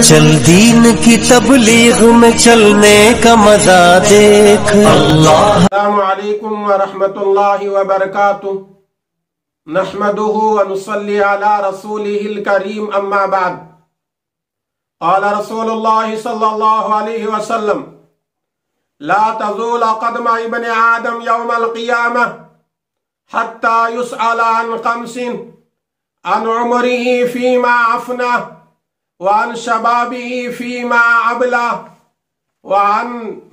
چل دین کی تبلیغ میں چلنے کا مزہ دیکھ اللہ۔ السلام علیکم ورحمۃ اللہ وبرکاتہ، نحمده ونصلی علی رسوله الکریم، اما بعد۔ قال رسول اللہ صلی اللہ علیہ وسلم: لا تزول قدم ابن آدم یوم القیامہ حتی یسأل عن خمس: عن عمره فیما افنى، وعن شبابه فيما أبلى، وعن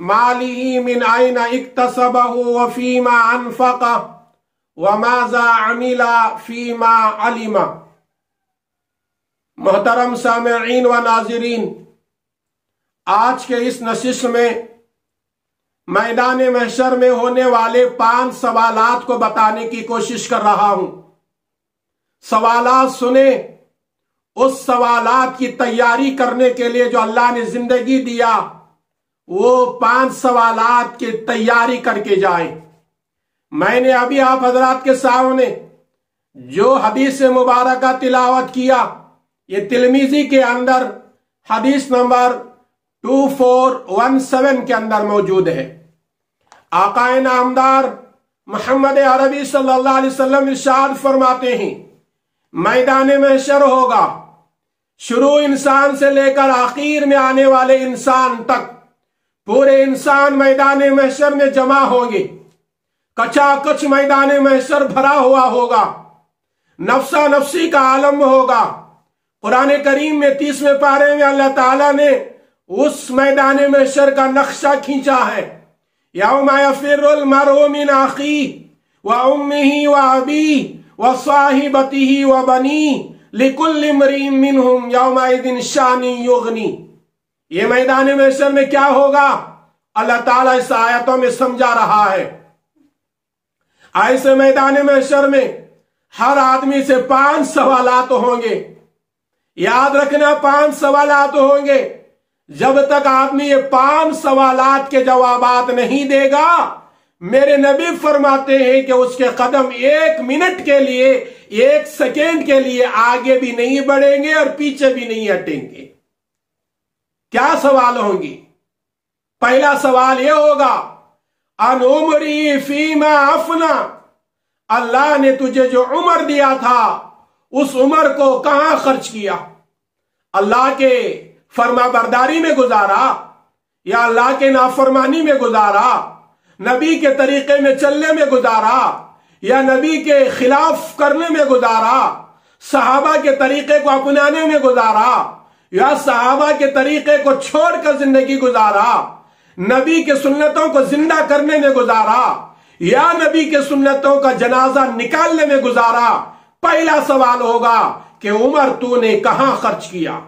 ماله من أين اكتسبه وفيما أنفقه، وماذا عمل فيما علم۔ محترم سامعین و ناظرین، آج کے اس نشست میں میدان محشر میں ہونے والے 5 سوالات کو بتانے کی کوشش کر رہا ہوں۔ سوالات سنیں، اس سوالات کی تیاری کرنے کے لیے جو اللہ نے زندگی دیا، وہ 5 سوالات کی تیاری کر کے جائیں۔ میں نے ابھی آپ حضرات کے سامنے جو حدیث مبارکہ تلاوت کیا، یہ ترمذی کے اندر حدیث نمبر 2417 کے اندر موجود ہے۔ آقا نامدار محمد عربی صلی اللہ علیہ وسلم ارشاد فرماتے ہیں: میدان محشر ہوگا، شروع انسان سے لے کر آخر میں آنے والے انسان تک پورے انسان میدان محشر میں جمع ہوں گے۔ کچا کچ میدان محشر بھرا ہوا ہوگا، نفسا نفسی کا عالم ہوگا۔ قرآن کریم میں 30ویں پارے میں اللہ تعالیٰ نے اس میدان محشر کا نقشہ کھینچا ہے۔ یوم یفر المرء من اخیہ وامہ وابیہ وصاحبتہ وبنیہ لِكُلِّ امْرِئٍ مِّنْهُمْ يَوْمَئِذٍ شَأْنٌ یُغْنِیہ۔ یہ میدان محشر میں کیا ہوگا؟ اللہ تعالیٰ اس آیتوں میں سمجھا رہا ہے۔ ایسے میدان محشر میں ہر آدمی سے 5 سوالات ہوں گے۔ یاد رکھنا، 5 سوالات ہوں گے۔ جب تک آدمی یہ 5 سوالات کے جوابات نہیں دے گا، میرے نبی فرماتے ہیں کہ اس کے قدم 1 منٹ کے لیے، 1 سیکنڈ کے لیے آگے بھی نہیں بڑھیں گے اور پیچھے بھی نہیں ہٹیں گے۔ کیا سوال ہوں گی؟ پہلا سوال یہ ہوگا: ان عمری فیما افنا، اللہ نے تجھے جو عمر دیا تھا اس عمر کو کہاں خرچ کیا؟ اللہ کے فرما برداری میں گزارا یا اللہ کے نافرمانی میں گزارا؟ نبی کے طریقے میں چلنے میں گزارا یا نبی کے خلاف کرنے میں گزارا؟ صحابہ کے طریقے کو اپنانے میں گزارا یا صحابہ کے طریقے کو چھوڑ کر زندگی گزارا؟ نبی کے سنتوں کو زندہ کرنے میں گزارا یا نبی کے سنتوں کا جنازہ نکالنے میں گزارا؟ پہلا سوال ہوگا کہ عمر تو نے کہاں خرچ کیا۔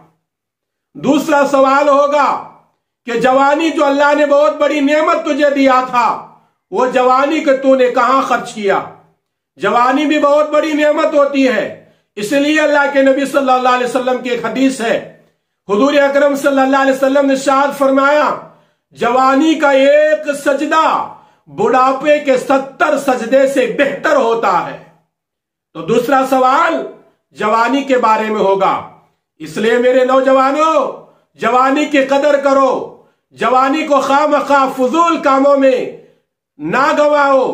دوسرا سوال ہوگا کہ جوانی جو اللہ نے بہت بڑی نعمت تجھے دیا تھا، وہ جوانی کو تو نے کہاں خرچ کیا؟ جوانی بھی بہت بڑی نعمت ہوتی ہے، اس لیے اللہ کے نبی صلی اللہ علیہ وسلم کی ایک حدیث ہے، حضور اکرم صلی اللہ علیہ وسلم نے ارشاد فرمایا: جوانی کا 1 سجدہ بڑھاپے کے 70 سجدے سے بہتر ہوتا ہے۔ تو دوسرا سوال جوانی کے بارے میں ہوگا۔ اس لیے میرے نوجوانوں، جوانی کی قدر کرو، جوانی کو خواہ مخواہ فضول کاموں میں نہ گواؤ،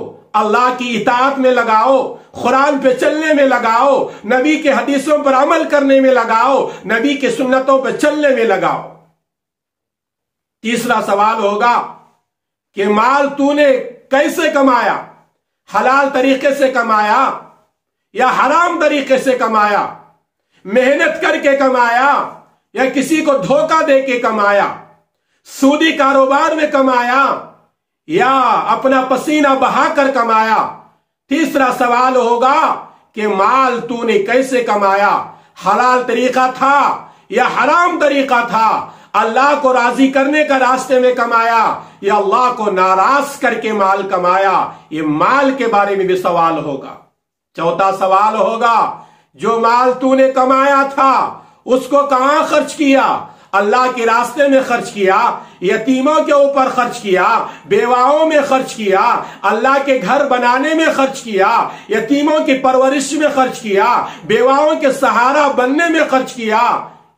اللہ کی اطاعت میں لگاؤ، قرآن پہ چلنے میں لگاؤ، نبی کے حدیثوں پر عمل کرنے میں لگاؤ، نبی کے سنتوں پہ چلنے میں لگاؤ۔ تیسرا سوال ہوگا کہ مال تو نے کیسے کمایا؟ حلال طریقے سے کمایا یا حرام طریقے سے کمایا؟ محنت کر کے کمایا یا کسی کو دھوکہ دے کے کمایا؟ سودی کاروبار میں کمایا یا اپنا پسینہ بہا کر کمایا؟ تیسرا سوال ہوگا کہ مال تو نے کیسے کمایا؟ حلال طریقہ تھا یا حرام طریقہ تھا؟ اللہ کو راضی کرنے کا راستے میں کمایا یا اللہ کو ناراض کر کے مال کمایا؟ یہ مال کے بارے میں بھی سوال ہوگا۔ چوتھا سوال ہوگا جو مال تو نے کمایا تھا اس کو کہاں خرچ کیا؟ اللہ کے راستے میں خرچ کیا، یتیموں کے اوپر خرچ کیا، بیواؤں میں خرچ کیا، اللہ کے گھر بنانے میں خرچ کیا، یتیموں کی پرورش میں خرچ کیا، بیواؤں کے سہارا بننے میں خرچ کیا،